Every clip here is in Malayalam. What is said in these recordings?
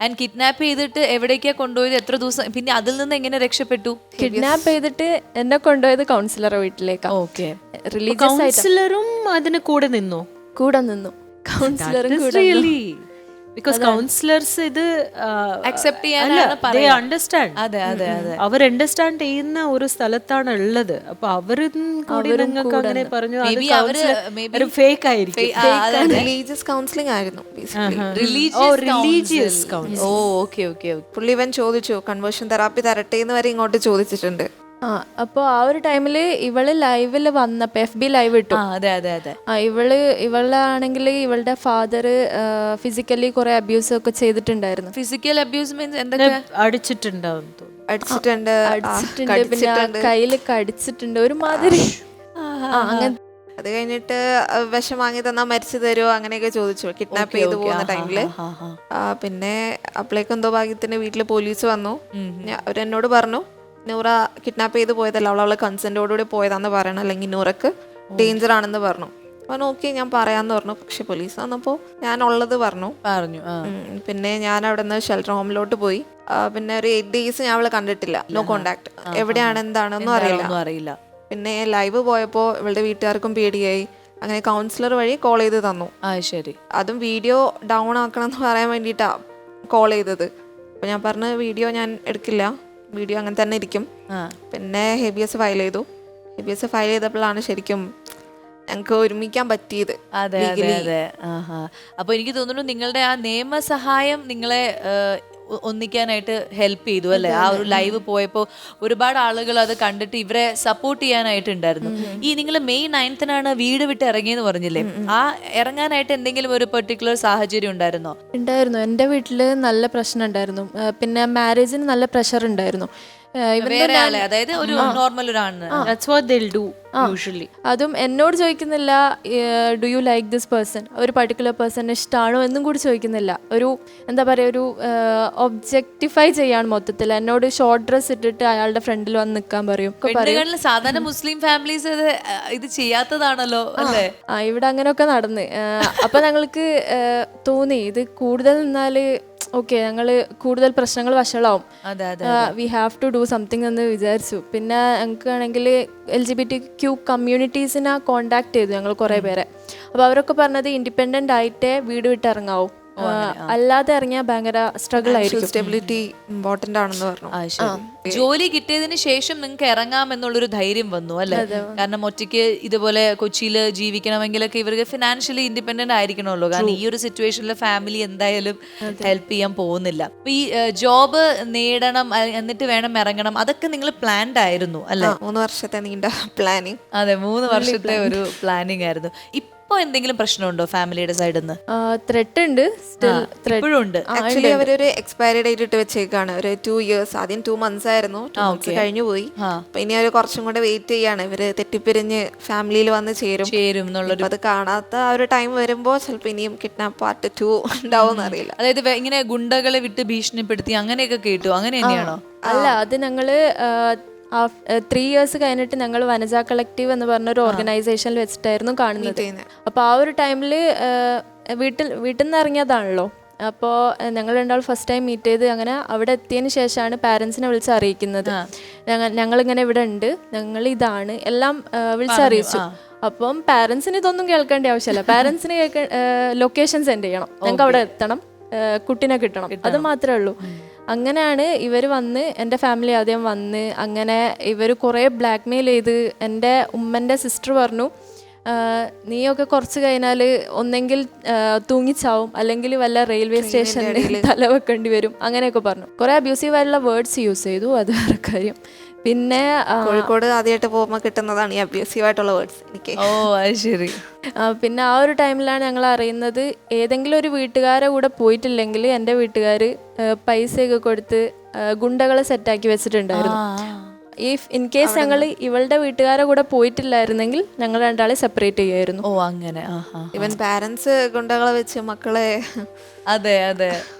ആൻഡ് കിഡ്നാപ്പ് ചെയ്തിട്ട് എവിടേക്കാ കൊണ്ടുപോയത്, എത്ര ദിവസം, പിന്നെ അതിൽ നിന്ന് എങ്ങനെ രക്ഷപ്പെട്ടു? കിഡ്നാപ്പ് ചെയ്തിട്ട് എന്നെ കൊണ്ടുപോയത് കൗൺസിലറെ വീട്ടിലേക്കാണ്. ഓക്കെ. റിലീജിയസ് ആയിട്ട് കൗൺസിലറും അതിന് കൂടെ നിന്നു. കൂടെ നിന്നു. കൗൺസിലറും കൂടെ ബിക്കോസ് കൗൺസിലേഴ്സ് ഇത് അക്സെപ്റ്റ് ചെയ്യാനാണ് അണ്ടർസ്റ്റാൻഡ്. അതെ അതെ അതെ, അവർ അണ്ടർസ്റ്റാൻഡ് ചെയ്യുന്ന ഒരു സ്ഥലത്താണ് ഉള്ളത്. അപ്പൊ അവരും കൂടി നിങ്ങൾക്ക് അങ്ങനെ പറഞ്ഞു അത് ഫേക്ക് ആയിരിക്കും. റിലീജിയസ് കൗൺസിലിംഗ് ആയിരുന്നു. Religious counselling. Oh okay okay. പുള്ളി ഇവൻ ചോദിച്ചു കൺവേർഷൻ തെറാപ്പി തരട്ടെ എന്ന് വരെ ഇങ്ങോട്ട് ചോദിച്ചിട്ടുണ്ട്. അപ്പോൾ ആ ഒരു ടൈമില് ഇവള് ലൈവില് വന്നപ്പോ FB ലൈവ് ഇട്ടു. അതെ അതെ അതെ. ഇവളാണെങ്കിൽ ഇവളുടെ ഫാദർ ഫിസിക്കലി കുറെ അബ്യൂസ് ഒക്കെ ചെയ്തിട്ടുണ്ടായിരുന്നു. ഫിസിക്കൽ അബ്യൂസ് മീൻസ് എന്തൊക്കെ? അടിച്ചിട്ടുണ്ടാവും, അടിച്ചിട്ടുണ്ട്, പിന്നെ കയ്യിൽ കടിച്ചിട്ടുണ്ട് ഒരുമാതിരി. അങ്ങനെ അത് കഴിഞ്ഞിട്ട് വിഷം വാങ്ങി തന്നാ മരിച്ചു തരുമോ അങ്ങനെയൊക്കെ ചോദിച്ചു കിഡ്നാപ്പ് ചെയ്തു പോകുന്ന ടൈമില്. പിന്നെ അപ്പോഴേക്കും എന്തോ ഭാഗ്യത്തിന് വീട്ടില് പോലീസ് വന്നു. അവരെന്നോട് പറഞ്ഞു നൂറ കിഡ്നാപ്പ് ചെയ്ത് പോയതല്ല, അവളെ കൺസെന്റോടുകൂടി പോയതാന്ന് പറയണം, അല്ലെങ്കിൽ നൂറക്ക് ഡേഞ്ചർ ആണെന്ന് പറഞ്ഞു. അപ്പോൾ ഓക്കെ ഞാൻ പറയാന്ന് പറഞ്ഞു. പക്ഷെ പോലീസ് വന്നപ്പോൾ ഞാൻ ഉള്ളത് പറഞ്ഞു. പിന്നെ ഞാൻ അവിടെ നിന്ന് ഷെൽട്ടർ ഹോമിലോട്ട് പോയി. പിന്നെ ഒരു 8 days ഞാൻ അവളെ കണ്ടിട്ടില്ല, നോ കോണ്ടാക്ട്. എവിടെയാണ് എന്താണെന്നും അറിയില്ല. പിന്നെ ലൈവ് പോയപ്പോൾ ഇവളുടെ വീട്ടുകാർക്കും പേടിയായി. അങ്ങനെ കൗൺസിലർ വഴി കോൾ ചെയ്ത് തന്നു. ശരി. അതും വീഡിയോ ഡൗൺ ആക്കണം എന്ന് പറയാൻ വേണ്ടിയിട്ടാ കോൾ ചെയ്തത്. അപ്പൊ ഞാൻ പറഞ്ഞ വീഡിയോ ഞാൻ എടുക്കില്ല, വീഡിയോ അങ്ങനെ തന്നെ ഇരിക്കും. പിന്നെ ഹെബിയസ് ഫയൽ ചെയ്തു. ഹെബിയസ് ഫയൽ ചെയ്തപ്പോഴാണ് ശരിക്കും ഞങ്ങൾക്ക് ഒരുമിക്കാൻ പറ്റിയത്. അതെ അതെ അതെ. അപ്പൊ എനിക്ക് തോന്നുന്നു നിങ്ങളുടെ ആ നിയമസഹായം നിങ്ങളെ ഒന്നിക്കാനായിട്ട് ഹെൽപ്പ് ചെയ്തു അല്ലേ? ആ ഒരു ലൈവ് പോയപ്പോൾ ഒരുപാട് ആളുകൾ അത് കണ്ടിട്ട് ഇവരെ സപ്പോർട്ട് ചെയ്യാനായിട്ടുണ്ടായിരുന്നു. ഈ നിങ്ങൾ May 9th വീട് വിട്ട് ഇറങ്ങിയെന്ന് പറഞ്ഞില്ലേ, ആ ഇറങ്ങാനായിട്ട് എന്തെങ്കിലും ഒരു പെർട്ടിക്കുലർ സാഹചര്യം ഉണ്ടായിരുന്നോ? ഉണ്ടായിരുന്നു. എൻ്റെ വീട്ടില് നല്ല പ്രശ്നം ഉണ്ടായിരുന്നു. പിന്നെ മാരേജിന് നല്ല പ്രഷർ ഉണ്ടായിരുന്നു. അതായത് ഒരു നോർമൽ അതും എന്നോട് ചോദിക്കുന്നില്ല do you like this person, ഒരു പർട്ടിക്കുലർ പേഴ്സൺ ഇഷ്ടമാണോ എന്നും കൂടി ചോദിക്കുന്നില്ല. ഒരു എന്താ പറയുക, ഒരു ഒബ്ജക്ടിഫൈ ചെയ്യാണ് മൊത്തത്തിൽ. എന്നോട് ഷോർട്ട് ഡ്രസ് ഇട്ടിട്ട് അയാളുടെ ഫ്രണ്ടിൽ വന്ന് നിൽക്കാൻ പറയും. സാധാരണ മുസ്ലിം ഫാമിലീസ് ഇത് ചെയ്യാത്തതാണല്ലോ അല്ലേ? ഇവിടെ അങ്ങനെയൊക്കെ നടന്ന്. അപ്പൊ ഞങ്ങൾക്ക് തോന്നി ഇത് കൂടുതൽ നിന്നാല് ഓക്കെ ഞങ്ങള് കൂടുതൽ പ്രശ്നങ്ങൾ വഷളാവും, we have to do something എന്ന് വിചാരിച്ചു. പിന്നെ ഞങ്ങൾക്ക് ആണെങ്കിൽ LGBTQ കമ്മ്യൂണിറ്റീസിനെ കോണ്ടാക്ട് ചെയ്തു ഞങ്ങൾ കുറേ പേരെ. അപ്പോൾ അവരൊക്കെ പറഞ്ഞത് ഇൻഡിപെൻഡൻ്റ് ആയിട്ടേ വീട് വിട്ട് ഇറങ്ങാവൂ, അല്ലാതെ ഇറങ്ങിയാൽ ഭയങ്കര സ്ട്രഗിൾ ആയിരിക്കും. സ്റ്റെബിലിറ്റി ഇമ്പോർട്ടന്റ് ആണെന്ന് പറഞ്ഞു. ജോലി കിട്ടിയതിന് ശേഷം നിങ്ങൾക്ക് ഇറങ്ങാമെന്നുള്ളൊരു ധൈര്യം വന്നു അല്ലേ? കാരണം ഒറ്റയ്ക്ക് ഇതുപോലെ കൊച്ചിയിൽ ജീവിക്കണമെങ്കിലൊക്കെ ഇവർക്ക് ഫിനാൻഷ്യലി ഇൻഡിപെൻഡന്റ് ആയിരിക്കണമല്ലോ. കാരണം ഈ ഒരു സിറ്റുവേഷനിൽ ഫാമിലി എന്തായാലും ഹെൽപ്പ് ചെയ്യാൻ പോകുന്നില്ല. അപ്പൊ ഈ ജോബ് നേടണം എന്നിട്ട് വേണം ഇറങ്ങണം, അതൊക്കെ നിങ്ങൾ പ്ലാൻഡ് ആയിരുന്നു അല്ലേ? 3 വർഷത്തെ നീണ്ട പ്ലാനിങ്. അതെ, 3 വർഷത്തെ ഒരു പ്ലാനിങ് ആയിരുന്നു. ഇപ്പൊ എന്തെങ്കിലും പ്രശ്നമുണ്ടോ ഫാമിലിയുടെ സൈഡിൽ നിന്ന്? ത്രെട്ട് ഉണ്ട്, ഇപ്പോഴും ഉണ്ട്. ആക്ച്വലി അവരൊരു എക്സ്പയറി ഡേറ്റ് ഇട്ട് വെച്ചേക്കാണ്. ഒരു 2 years. ആദ്യം 2 months ആയിരുന്നു, 2 months കഴിഞ്ഞു പോയി. അപ്പൊ ഇനി അവർ കുറച്ചും കൂടെ വെയിറ്റ് ചെയ്യാണ്. ഇവര് തെറ്റിപ്പിരിഞ്ഞ് ഫാമിലിയിൽ വന്ന് ചേരും എന്നുള്ളൊരു. അത് കാണാത്ത ആ ഒരു ടൈം വരുമ്പോ ചിലപ്പോ ഇനിയും കിഡ്നാപ്പ് പാർട്ട് 2 ഉണ്ടാവും അറിയില്ല. അതായത് ഇങ്ങനെ ഗുണ്ടകളെ വിട്ട് ഭീഷണിപ്പെടുത്തി അങ്ങനെയൊക്കെ കേട്ടു, അങ്ങനെ തന്നെയാണോ? അല്ല, അത് ഞങ്ങള് 3 years കഴിഞ്ഞിട്ട് ഞങ്ങൾ വനജ കളക്റ്റീവ് എന്ന് പറഞ്ഞൊരു ഓർഗനൈസേഷനിൽ വെച്ചിട്ടായിരുന്നു കാണുന്നത്. അപ്പോൾ ആ ഒരു ടൈമിൽ വീട്ടിൽ നിന്ന് ഇറങ്ങിയതാണല്ലോ. അപ്പോൾ ഞങ്ങൾ രണ്ടാൾ ഫസ്റ്റ് ടൈം മീറ്റ് ചെയ്ത് അങ്ങനെ അവിടെ എത്തിയതിന് ശേഷമാണ് പാരൻസിനെ വിളിച്ച് അറിയിക്കുന്നത്. ഞങ്ങളിങ്ങനെ ഇവിടെ ഉണ്ട്, ഞങ്ങൾ ഇതാണ് എല്ലാം വിളിച്ചറിയിച്ചു. അപ്പം പാരൻസിന് ഇതൊന്നും കേൾക്കേണ്ട ആവശ്യമില്ല. പാരൻസിന് ലൊക്കേഷൻ സെൻഡ് ചെയ്യണം, ഞങ്ങൾക്ക് അവിടെ എത്തണം, കുട്ടീനെ കിട്ടണം, അത് മാത്രമേ ഉള്ളൂ. അങ്ങനെയാണ് ഇവർ വന്ന്, എൻ്റെ ഫാമിലി ആദ്യം വന്ന്, അങ്ങനെ ഇവർ കുറേ ബ്ലാക്ക് മെയിൽ ചെയ്ത്. എൻ്റെ ഉമ്മൻ്റെ സിസ്റ്റർ പറഞ്ഞു നീയൊക്കെ കുറച്ച് കഴിഞ്ഞാൽ ഒന്നെങ്കിൽ തൂങ്ങിച്ചാവും, അല്ലെങ്കിൽ വല്ല റെയിൽവേ സ്റ്റേഷനിൽ തല വെക്കേണ്ടി വരും, അങ്ങനെയൊക്കെ പറഞ്ഞു. കുറേ അബ്യൂസീവ് ആയിട്ടുള്ള വേർഡ്സ് യൂസ് ചെയ്തു, അത് വേറെ കാര്യം. പിന്നെ കോഴിക്കോട് ആദ്യമായിട്ട് പോകുമ്പോൾ കിട്ടുന്നതാണ് ഈ അബ്യൂസീവ് ആയിട്ടുള്ള വേർഡ്സ് എനിക്ക്. ഓ അത് ശരി. പിന്നെ ആ ഒരു ടൈമിലാണ് ഞങ്ങൾ അറിയുന്നത് ഏതെങ്കിലും ഒരു വീട്ടുകാരെ കൂടെ പോയിട്ടില്ലെങ്കിൽ എൻ്റെ വീട്ടുകാർ പൈസയൊക്കെ കൊടുത്ത് ഗുണ്ടകളെ സെറ്റാക്കി വെച്ചിട്ടുണ്ടായിരുന്നു. ഇൻ കേസ് ഞങ്ങൾ ഇവളുടെ വീട്ടുകാരെ കൂടെ പോയിട്ടില്ലായിരുന്നെങ്കിൽ ഞങ്ങൾ രണ്ടാളെ സെപ്പറേറ്റ് ചെയ്യായിരുന്നു. ഓ അങ്ങനെ. ഇവൻ പാരന്റ്സ് ഗുണ്ടകളെ വെച്ച് മക്കളെ. അതെ അതെ.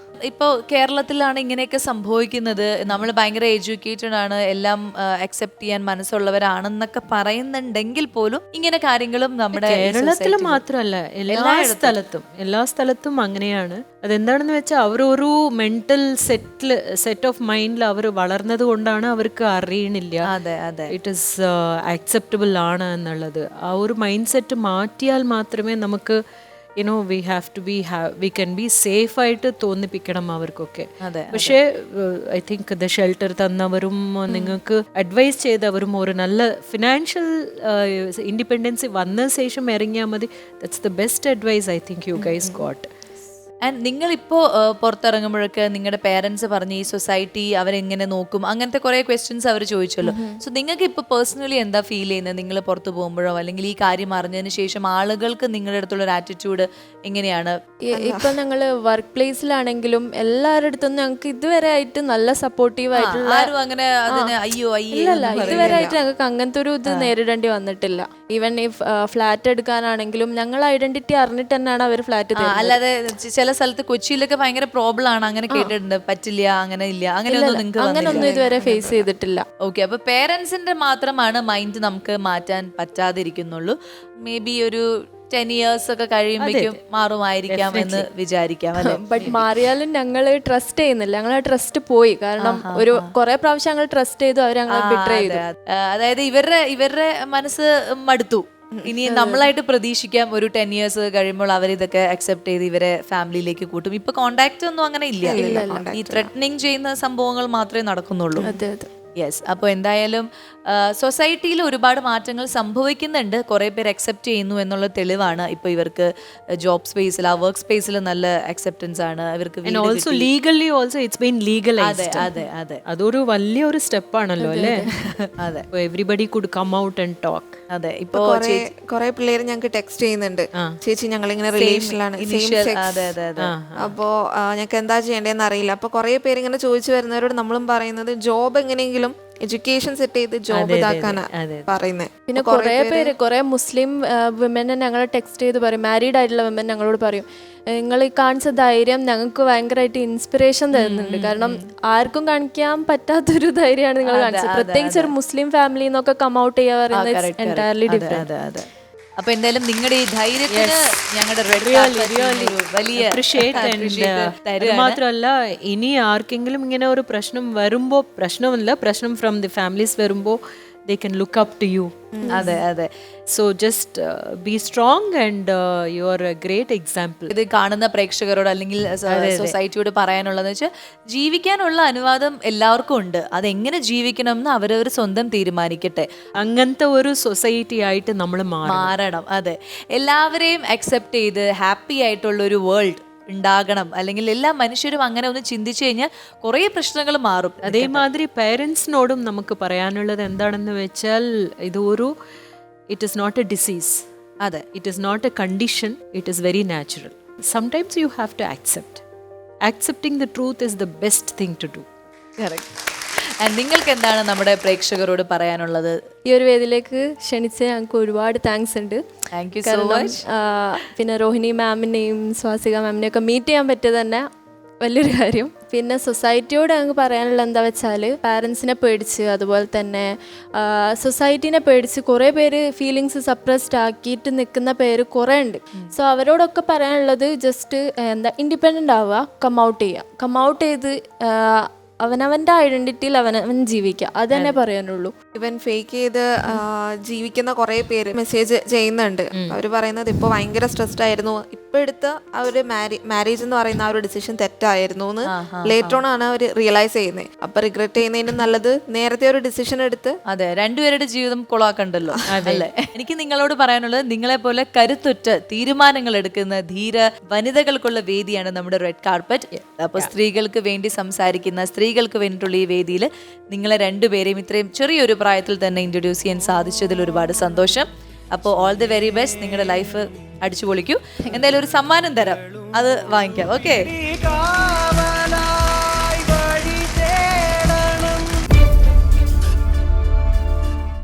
ഇപ്പോൾ കേരളത്തിലാണ് ഇങ്ങനെയൊക്കെ സംഭവിക്കുന്നത്, നമ്മൾ ഭയങ്കര എഡ്യൂക്കേറ്റഡ് ആണ്, എല്ലാം അക്സെപ്റ്റ് ചെയ്യാൻ മനസ്സുള്ളവരാണെന്നൊക്കെ പറയുന്നുണ്ടെങ്കിൽ പോലും ഇങ്ങനെ കാര്യങ്ങളും നമ്മുടെ കേരളത്തിൽ മാത്രമല്ല എല്ലാ സ്ഥലത്തും അങ്ങനെയാണ്. അതെന്താണെന്ന് വെച്ചാൽ അവരൊരു മെന്റൽ സെറ്റ് ഓഫ് മൈൻഡിൽ അവർ വളർന്നത് കൊണ്ടാണ് അവർക്ക് അറിയണില്ല അതെ അതെ ഇറ്റ് ഈസ് അക്സെപ്റ്റബിൾ ആണ് എന്നുള്ളത്. ആ ഒരു മൈൻഡ് സെറ്റ് മാറ്റിയാൽ മാത്രമേ നമുക്ക് വി ക്യാൻ ബി സേഫ് ആയിട്ട് തോന്നിപ്പിക്കണം അവർക്കൊക്കെ. പക്ഷേ ഐ തിങ്ക് ദ ഷെൽട്ടർ തന്നവരും നിങ്ങൾക്ക് അഡ്വൈസ് ചെയ്തവരും ഒരു നല്ല ഫിനാൻഷ്യൽ ഇൻഡിപെൻഡൻസ് വന്ന ശേഷം ഇറങ്ങിയാൽ മതി. That's the best advice I think you guys got. And നിങ്ങളിപ്പോൾ പുറത്തിറങ്ങുമ്പോഴൊക്കെ നിങ്ങളുടെ പേരൻസ് പറഞ്ഞ് ഈ സൊസൈറ്റി അവരെങ്ങനെ നോക്കും, അങ്ങനത്തെ കുറേ ക്വസ്റ്റ്യൻസ് അവർ ചോദിച്ചല്ലോ. സോ നിങ്ങൾക്ക് ഇപ്പോൾ പേഴ്സണലി എന്താ ഫീൽ ചെയ്യുന്നത്? നിങ്ങൾ പുറത്ത് പോകുമ്പോഴോ അല്ലെങ്കിൽ ഈ കാര്യം അറിഞ്ഞതിന് ശേഷം ആളുകൾക്ക് നിങ്ങളുടെ അടുത്തുള്ള ഒരു ആറ്റിറ്റ്യൂഡ് എങ്ങനെയാണ്? ഇപ്പൊ ഞങ്ങള് വർക്ക് പ്ലേസിലാണെങ്കിലും എല്ലാവരുടെ അടുത്തും ഞങ്ങൾക്ക് ഇതുവരെ ആയിട്ട് നല്ല സപ്പോർട്ടീവ് ആയിട്ടുള്ള ആരും അങ്ങനെ അതിന് അയ്യോ ഇല്ലല്ല, ഇതുവരെ ആയിട്ട് ഞങ്ങൾക്ക് അങ്ങനത്തെ ഒരു ഇത് നേരിടേണ്ടി വന്നിട്ടില്ല. ഈവൻ ഈ ഫ്ലാറ്റ് എടുക്കാനാണെങ്കിലും ഞങ്ങൾ ഐഡന്റിറ്റി അറിഞ്ഞിട്ട് തന്നെയാണ് അവർ ഫ്ലാറ്റ് തരുന്നത്. അല്ലാതെ ചില സ്ഥലത്ത് കൊച്ചിയിലൊക്കെ ഭയങ്കര പ്രോബ്ലം ആണ്, അങ്ങനെ കേട്ടിട്ടുണ്ട്, പറ്റില്ല, അങ്ങനെ ഇല്ല, അങ്ങനെയൊന്നും ഇതുവരെ ഫേസ് ചെയ്തിട്ടില്ല. ഓക്കെ, അപ്പൊ പേരൻസിന്റെ മാത്രമാണ് മൈൻഡ് നമുക്ക് മാറ്റാൻ പറ്റാതിരിക്കുന്നുള്ളൂ. മേ ബി ഒരു 10 years ഒക്കെ കഴിയുമ്പോഴേക്കും മാറുമായിരിക്കാം എന്ന് വിചാരിക്കാം. ബട്ട് മാറിയാലും ഞങ്ങള് ട്രസ്റ്റ് ചെയ്യുന്നില്ല, ഞങ്ങളെ ട്രസ്റ്റ് പോയി. കാരണം ഒരു കുറെ പ്രാവശ്യം ഞങ്ങൾ ട്രസ്റ്റ് ചെയ്തു, അവർ ഞങ്ങളെ ബിട്രേ ചെയ്തു. അതായത് ഇവരുടെ മനസ്സ് മടുത്തു. ഇനി നമ്മളായിട്ട് പ്രതീക്ഷിക്കാം ഒരു 10 years കഴിയുമ്പോൾ അവരിതൊക്കെ അക്സെപ്റ്റ് ചെയ്ത് ഇവരെ ഫാമിലിയിലേക്ക് കൂട്ടും. ഇപ്പൊ കോണ്ടാക്ട് ഒന്നും അങ്ങനെ ഇല്ല. ഈ ത്രെറ്റനിങ് ചെയ്യുന്ന സംഭവങ്ങൾ മാത്രമേ നടക്കുന്നുള്ളൂ. യെസ്. അപ്പോൾ എന്തായാലും സൊസൈറ്റിയിൽ ഒരുപാട് മാറ്റങ്ങൾ സംഭവിക്കുന്നുണ്ട്, കുറേ പേര് അക്സെപ്റ്റ് ചെയ്യുന്നു എന്നുള്ള തെളിവാണ് ഇപ്പോൾ ഇവർക്ക് ജോബ് സ്പേസിൽ, ആ വർക്ക് സ്പേസിൽ നല്ല അക്സെപ്റ്റൻസ് ആണ് ഇവർക്ക്. അതൊരു വലിയൊരു സ്റ്റെപ്പാണല്ലോ അല്ലേ? അതെ, everybody could come out and talk. അതെ, ഇപ്പോ കുറെ പിള്ളേര് ഞങ്ങൾക്ക് ടെക്സ്റ്റ് ചെയ്യുന്നുണ്ട്, ചേച്ചി ഞങ്ങൾ ഇങ്ങനെ റിലേഷനിലാണ്, അപ്പോ ഞങ്ങൾക്ക് എന്താ ചെയ്യേണ്ടതെന്ന് അറിയില്ല. അപ്പൊ കുറെ പേര് ഇങ്ങനെ ചോദിച്ചു വരുന്നവരോട് നമ്മളും പറയുന്നത് ജോബ് എങ്ങനെയെങ്കിലും എഡ്യൂക്കേഷൻ സെറ്റ് ചെയ്ത് ജോബ് ഇതാക്കാനാ പറയുന്നത്. പിന്നെ കുറെ മുസ്ലിം വിമനെ ഞങ്ങൾ ടെക്സ്റ്റ് ചെയ്ത് പറയും, മാരീഡ് ആയിട്ടുള്ള വിമൻ ഞങ്ങളോട് പറയും, നിങ്ങൾ ഈ കാണിച്ച ധൈര്യം ഞങ്ങൾക്ക് ഭയങ്കരമായിട്ട് ഇൻസ്പിറേഷൻ തരുന്നുണ്ട്. കാരണം ആർക്കും കാണിക്കാൻ പറ്റാത്തൊരു ധൈര്യമാണ് നിങ്ങൾ കാണിച്ചത്. പ്രത്യേകിച്ച് ഒരു മുസ്ലിം ഫാമിലി എന്നൊക്കെ കം ഔട്ട് ചെയ്യാ പറയുന്നത് എൻറ്റയർലി ഡിഫറെന്റ്. അപ്പൊ എന്തായാലും നിങ്ങളുടെ ഈ ധൈര്യത്തിന് ഞങ്ങളുടെ വലിയ മാത്രമല്ല, ഇനി ആർക്കെങ്കിലും ഇങ്ങനെ ഒരു പ്രശ്നം ഫ്രം ദി ഫാമിലീസ് വരുമ്പോ they can look up to you. അതെ അതെ. So just be strong and you are a great example. ഇത് കാണുന്ന പ്രേക്ഷകരോട് അല്ലെങ്കിൽ സൊസൈറ്റിയോട് പറയാനുള്ളതെന്ന് വെച്ചാൽ ജീവിക്കാനുള്ള അനുവാദം എല്ലാവർക്കും ഉണ്ട്. അതെങ്ങനെ ജീവിക്കണം എന്ന് അവരവർ സ്വന്തം തീരുമാനിക്കട്ടെ. അങ്ങനത്തെ ഒരു സൊസൈറ്റി ആയിട്ട് നമ്മൾ മാറണം. അതെ, എല്ലാവരെയും അക്സെപ്റ്റ് ചെയ്ത് ഹാപ്പി ആയിട്ടുള്ള ഒരു വേൾഡ് ഉണ്ടാകണം. അല്ലെങ്കിൽ എല്ലാ മനുഷ്യരും അങ്ങനെ ഒന്ന് ചിന്തിച്ചു കഴിഞ്ഞാൽ കുറേ പ്രശ്നങ്ങൾ മാറും. അതേമാതിരി പേരൻസിനോടും നമുക്ക് പറയാനുള്ളത് എന്താണെന്ന് വെച്ചാൽ, it is not a disease. അതെ, it is not a condition, it is very natural. Sometimes you have to accept. Accepting the truth is the best thing to do. Correct. നിങ്ങൾക്ക് എന്താണ് നമ്മുടെ പ്രേക്ഷകരോട് പറയാനുള്ളത്? ഈ ഒരു വേദിയിലേക്ക് ക്ഷണിച്ച ഞങ്ങൾക്ക് ഒരുപാട് താങ്ക്സ് ഉണ്ട്. Thank you so much. പിന്നെ രോഹിണി മാമിനെയും സ്വാസിക മാമിനെയും ഒക്കെ മീറ്റ് ചെയ്യാൻ പറ്റിയത് തന്നെ വലിയൊരു കാര്യം. പിന്നെ സൊസൈറ്റിയോട് ഞങ്ങൾക്ക് പറയാനുള്ള എന്താ വെച്ചാൽ, പാരൻസിനെ പേടിച്ച് അതുപോലെ തന്നെ സൊസൈറ്റീനെ പേടിച്ച് കുറേ പേര് ഫീലിങ്സ് സപ്രസ്ഡ് ആക്കിയിട്ട് നിൽക്കുന്ന പേര് കുറേ ഉണ്ട്. സോ അവരോടൊക്കെ പറയാനുള്ളത് ജസ്റ്റ് ഇൻഡിപെൻഡൻ്റ് ആവുക, കം ഔട്ട് ചെയ്ത് അവനവൻ്റെ ഐഡന്റിറ്റിയിൽ അവനവൻ ജീവിക്കുക, അത് തന്നെ പറയാനുള്ളൂ. ഇവൻ ഫേക്ക് ചെയ്ത് ജീവിക്കുന്ന കുറേ പേര് മെസ്സേജ് ചെയ്യുന്നുണ്ട്. അവർ പറയുന്നത് ഇപ്പോൾ ഭയങ്കര സ്ട്രെസ്ഡ് ആയിരുന്നു, ഇപ്പം എടുത്ത ആ ഒരു മാരേജ് എന്ന് പറയുന്ന ആ ഒരു ഡിസിഷൻ തെറ്റായിരുന്നു എന്ന് ലേറ്റർ ഓൺ ആണ് അവർ റിയലൈസ് ചെയ്യുന്നത്. അപ്പൊ റിഗ്രറ്റ് ചെയ്യുന്നതിനും നല്ലത് നേരത്തെ ഒരു ഡിസിഷൻ എടുത്ത്. അതെ, രണ്ടുപേരുടെ ജീവിതം കൊളാക്കണ്ടല്ലോ അല്ലേ? എനിക്ക് നിങ്ങളോട് പറയാനുള്ളത്, നിങ്ങളെ പോലെ കരുത്തുറ്റ തീരുമാനങ്ങൾ എടുക്കുന്ന ധീര വനിതകൾക്കുള്ള വേദിയാണ് നമ്മുടെ റെഡ് കാർപ്പറ്റ്. അപ്പൊ സ്ത്രീകൾക്ക് വേണ്ടി സംസാരിക്കുന്ന, സ്ത്രീകൾക്ക് വേണ്ടിയിട്ടുള്ള ഈ വേദിയിൽ നിങ്ങളെ രണ്ടുപേരെയും ഇത്രയും ചെറിയൊരു പ്രായത്തിൽ തന്നെ ഇൻട്രൊഡ്യൂസ് ചെയ്യാൻ സാധിച്ചതിൽ ഒരുപാട് സന്തോഷം. അപ്പോൾ ഓൾ ദി വെരി ബെസ്റ്റ്. നിങ്ങളുടെ ലൈഫ് അടിച്ചു പൊളിക്കൂ. എന്തായാലും ഒരു സമ്മാനം തരാം, അത് വാങ്ങിക്കാം. ഓക്കെ.